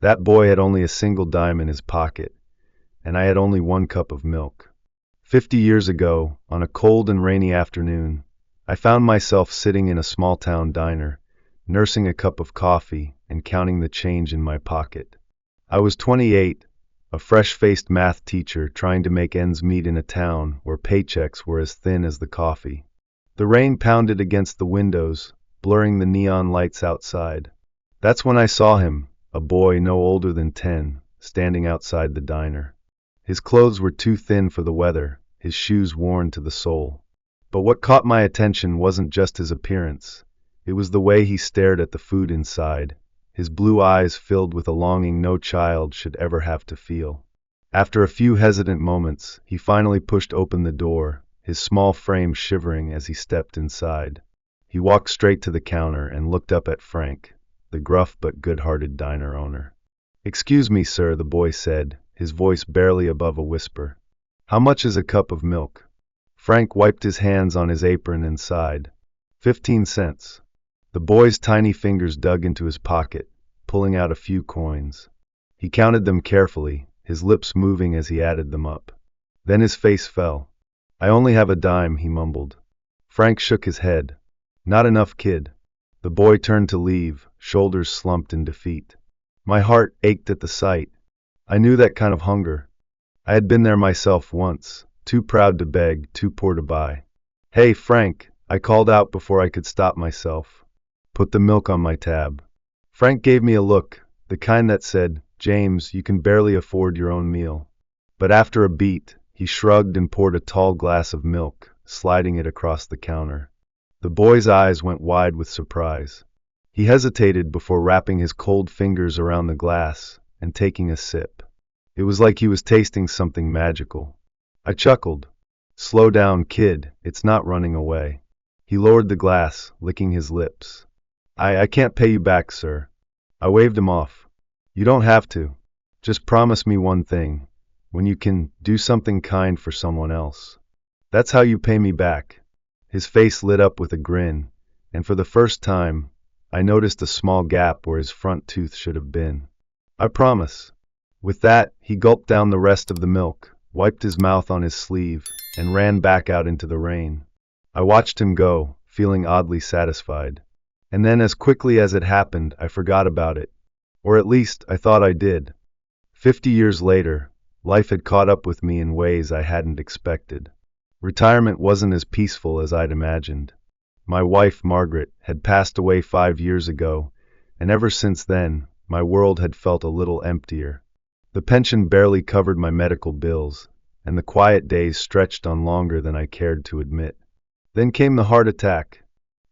That boy had only a single dime in his pocket, and I had only 1 cup of milk. 50 years ago, on a cold and rainy afternoon, I found myself sitting in a small-town diner, nursing a cup of coffee and counting the change in my pocket. I was 28, a fresh-faced math teacher trying to make ends meet in a town where paychecks were as thin as the coffee. The rain pounded against the windows, blurring the neon lights outside. That's when I saw him, a boy no older than 10, standing outside the diner. His clothes were too thin for the weather, his shoes worn to the sole. But what caught my attention wasn't just his appearance. It was the way he stared at the food inside, his blue eyes filled with a longing no child should ever have to feel. After a few hesitant moments, he finally pushed open the door, his small frame shivering as he stepped inside. He walked straight to the counter and looked up at Frank, the gruff but good-hearted diner owner. "Excuse me, sir," the boy said, his voice barely above a whisper. "How much is a cup of milk?" Frank wiped his hands on his apron and sighed. 15 cents. The boy's tiny fingers dug into his pocket, pulling out a few coins. He counted them carefully, his lips moving as he added them up. Then his face fell. "I only have a dime," he mumbled. Frank shook his head. "Not enough, kid." The boy turned to leave, shoulders slumped in defeat. My heart ached at the sight. I knew that kind of hunger. I had been there myself once, too proud to beg, too poor to buy. "Hey, Frank," I called out before I could stop myself. "Put the milk on my tab." Frank gave me a look, the kind that said, "James, you can barely afford your own meal." But after a beat, he shrugged and poured a tall glass of milk, sliding it across the counter. The boy's eyes went wide with surprise. He hesitated before wrapping his cold fingers around the glass and taking a sip. It was like he was tasting something magical. I chuckled. "Slow down, kid, it's not running away." He lowered the glass, licking his lips. I can't pay you back, sir." I waved him off. "You don't have to. Just promise me one thing. When you can do something kind for someone else. That's how you pay me back." His face lit up with a grin, and for the first time, I noticed a small gap where his front tooth should have been. "I promise." With that, he gulped down the rest of the milk, wiped his mouth on his sleeve, and ran back out into the rain. I watched him go, feeling oddly satisfied. And then as quickly as it happened, I forgot about it. Or at least, I thought I did. 50 years later, life had caught up with me in ways I hadn't expected. Retirement wasn't as peaceful as I'd imagined. My wife, Margaret, had passed away 5 years ago, and ever since then, my world had felt a little emptier. The pension barely covered my medical bills, and the quiet days stretched on longer than I cared to admit. Then came the heart attack.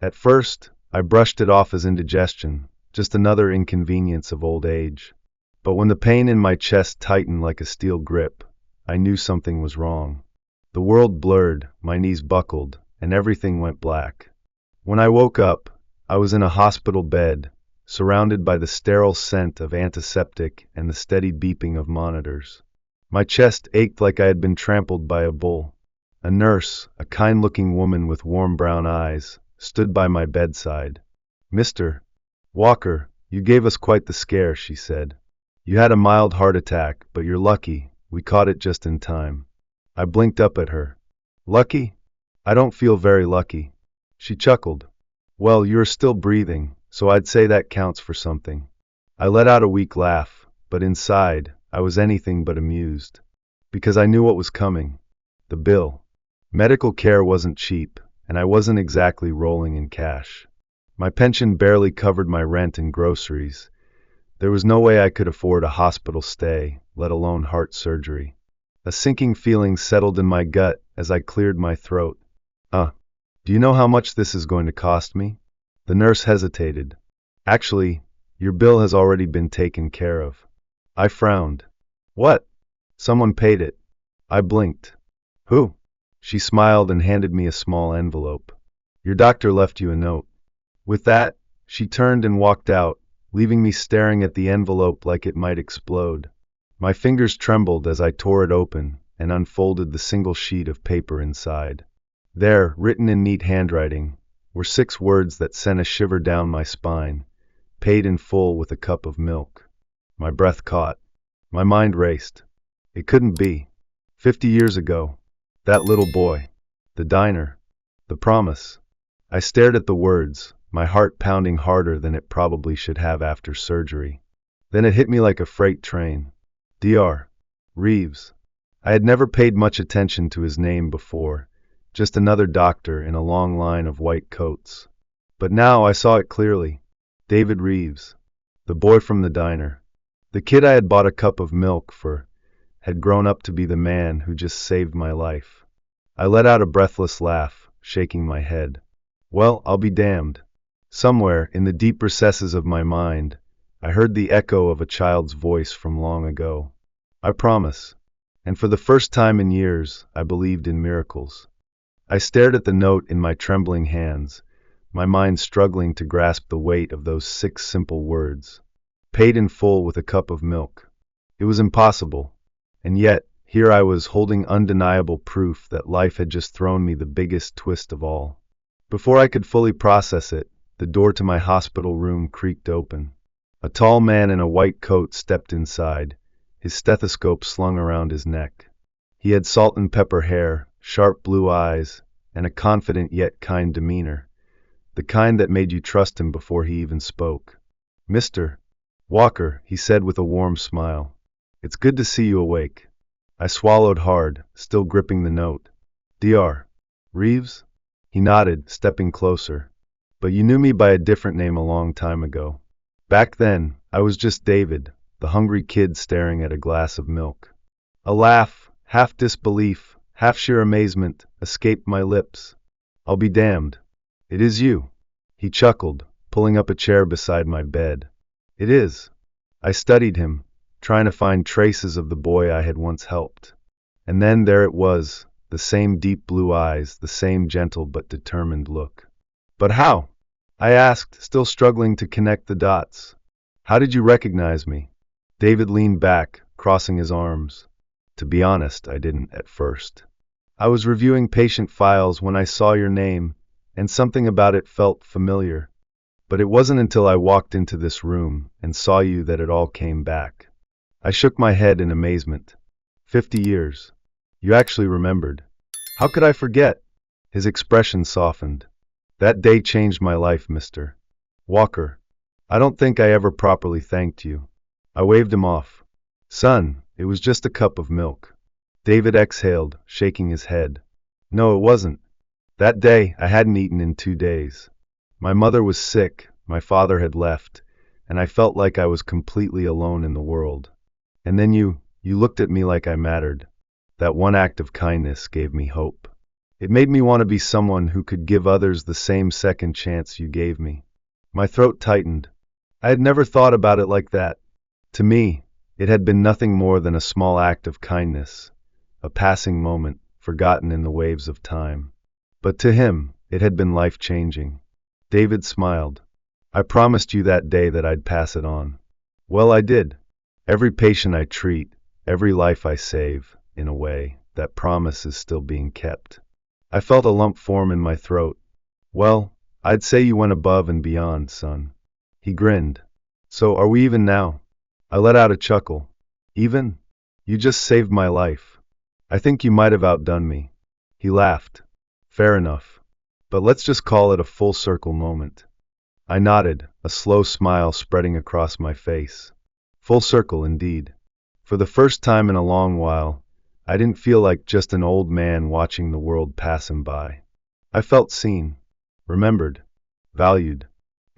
At first, I brushed it off as indigestion, just another inconvenience of old age. But when the pain in my chest tightened like a steel grip, I knew something was wrong. The world blurred, my knees buckled, and everything went black. When I woke up, I was in a hospital bed, surrounded by the sterile scent of antiseptic and the steady beeping of monitors. My chest ached like I had been trampled by a bull. A nurse, a kind-looking woman with warm brown eyes, stood by my bedside. "Mr. Walker, you gave us quite the scare," she said. "You had a mild heart attack, but you're lucky. We caught it just in time." I blinked up at her. "Lucky? I don't feel very lucky." She chuckled. "Well, you're still breathing, so I'd say that counts for something." I let out a weak laugh, but inside, I was anything but amused. Because I knew what was coming. The bill. Medical care wasn't cheap, and I wasn't exactly rolling in cash. My pension barely covered my rent and groceries. There was no way I could afford a hospital stay, let alone heart surgery. A sinking feeling settled in my gut as I cleared my throat. Do you know how much this is going to cost me?" The nurse hesitated. "Actually, your bill has already been taken care of." I frowned. "What?" "Someone paid it." I blinked. "Who?" She smiled and handed me a small envelope. "Your doctor left you a note." With that, she turned and walked out, leaving me staring at the envelope like it might explode. My fingers trembled as I tore it open and unfolded the single sheet of paper inside. There, written in neat handwriting, were 6 words that sent a shiver down my spine: "Paid in full with a cup of milk." My breath caught. My mind raced. It couldn't be. 50 years ago. That little boy. The diner. The promise. I stared at the words, my heart pounding harder than it probably should have after surgery. Then it hit me like a freight train. Dr. Reeves. I had never paid much attention to his name before, just another doctor in a long line of white coats. But now I saw it clearly. David Reeves. The boy from the diner. The kid I had bought a cup of milk for had grown up to be the man who just saved my life. I let out a breathless laugh, shaking my head. Well, I'll be damned. Somewhere, in the deep recesses of my mind, I heard the echo of a child's voice from long ago. I promise. And for the first time in years, I believed in miracles. I stared at the note in my trembling hands, my mind struggling to grasp the weight of those 6 simple words. Paid in full with a cup of milk. It was impossible. And yet, here I was holding undeniable proof that life had just thrown me the biggest twist of all. Before I could fully process it, the door to my hospital room creaked open. A tall man in a white coat stepped inside, his stethoscope slung around his neck. He had salt and pepper hair, sharp blue eyes, and a confident yet kind demeanor, the kind that made you trust him before he even spoke. Mr. Walker, he said with a warm smile. It's good to see you awake. I swallowed hard, still gripping the note. Dr. Reeves? He nodded, stepping closer. But you knew me by a different name a long time ago. Back then, I was just David, the hungry kid staring at a glass of milk. A laugh, half disbelief, half sheer amazement, escaped my lips. I'll be damned. It is you. He chuckled, pulling up a chair beside my bed. It is. I studied him, trying to find traces of the boy I had once helped. And then there it was, the same deep blue eyes, the same gentle but determined look. But how? I asked, still struggling to connect the dots. How did you recognize me? David leaned back, crossing his arms. To be honest, I didn't at first. I was reviewing patient files when I saw your name, and something about it felt familiar. But it wasn't until I walked into this room and saw you that it all came back. I shook my head in amazement. 50 years. You actually remembered. How could I forget? His expression softened. That day changed my life, Mr. Walker. I don't think I ever properly thanked you. I waved him off. Son, it was just a cup of milk. David exhaled, shaking his head. No, it wasn't. That day, I hadn't eaten in 2 days. My mother was sick, my father had left, and I felt like I was completely alone in the world. And then you looked at me like I mattered. That one act of kindness gave me hope. It made me want to be someone who could give others the same second chance you gave me. My throat tightened. I had never thought about it like that. To me, it had been nothing more than a small act of kindness, a passing moment, forgotten in the waves of time. But to him, it had been life-changing. David smiled. I promised you that day that I'd pass it on. Well, I did. Every patient I treat, every life I save, in a way, that promise is still being kept. I felt a lump form in my throat. Well, I'd say you went above and beyond, son. He grinned. So are we even now? I let out a chuckle. Even? You just saved my life. I think you might have outdone me. He laughed. Fair enough. But let's just call it a full circle moment. I nodded, a slow smile spreading across my face. Full circle indeed. For the first time in a long while, I didn't feel like just an old man watching the world pass him by. I felt seen, remembered, valued,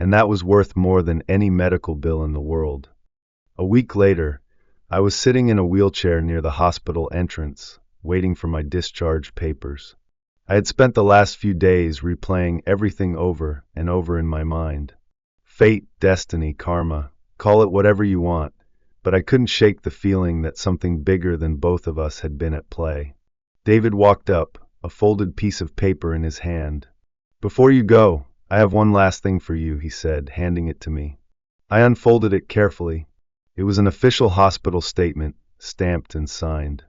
and that was worth more than any medical bill in the world. A week later, I was sitting in a wheelchair near the hospital entrance, waiting for my discharge papers. I had spent the last few days replaying everything over and over in my mind. Fate, destiny, karma, call it whatever you want, but I couldn't shake the feeling that something bigger than both of us had been at play. David walked up, a folded piece of paper in his hand. Before you go, I have one last thing for you, he said, handing it to me. I unfolded it carefully. It was an official hospital statement, stamped and signed.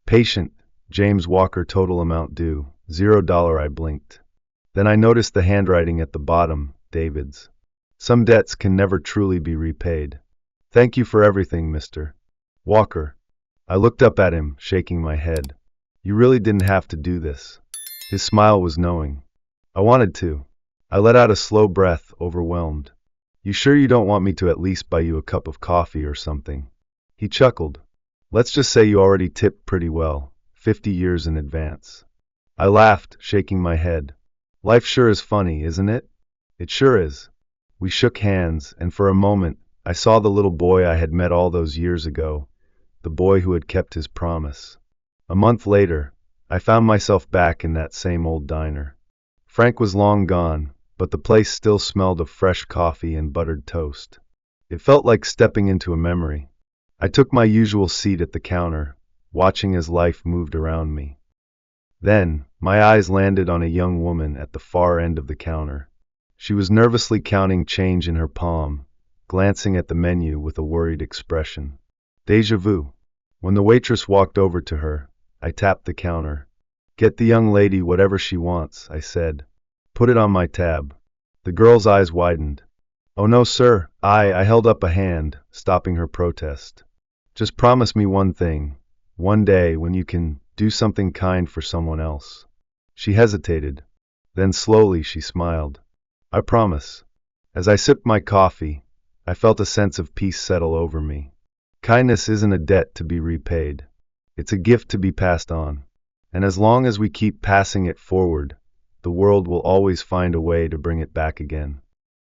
Patient, James Walker, total amount due, $0. I blinked. Then I noticed the handwriting at the bottom, David's. Some debts can never truly be repaid. Thank you for everything, Mr. Walker. I looked up at him, shaking my head. You really didn't have to do this. His smile was knowing. I wanted to. I let out a slow breath, overwhelmed. You sure you don't want me to at least buy you a cup of coffee or something? He chuckled. Let's just say you already tipped pretty well, 50 years in advance. I laughed, shaking my head. Life sure is funny, isn't it? It sure is. We shook hands, and for a moment, I saw the little boy I had met all those years ago, the boy who had kept his promise. A month later, I found myself back in that same old diner. Frank was long gone, but the place still smelled of fresh coffee and buttered toast. It felt like stepping into a memory. I took my usual seat at the counter, watching as life moved around me. Then, my eyes landed on a young woman at the far end of the counter. She was nervously counting change in her palm, glancing at the menu with a worried expression. Déjà vu. When the waitress walked over to her, I tapped the counter. Get the young lady whatever she wants, I said. Put it on my tab. The girl's eyes widened. Oh no, sir. I held up a hand, stopping her protest. Just promise me one thing. One day when you can do something kind for someone else. She hesitated. Then slowly she smiled. I promise. As I sipped my coffee, I felt a sense of peace settle over me. Kindness isn't a debt to be repaid. It's a gift to be passed on. And as long as we keep passing it forward, the world will always find a way to bring it back again.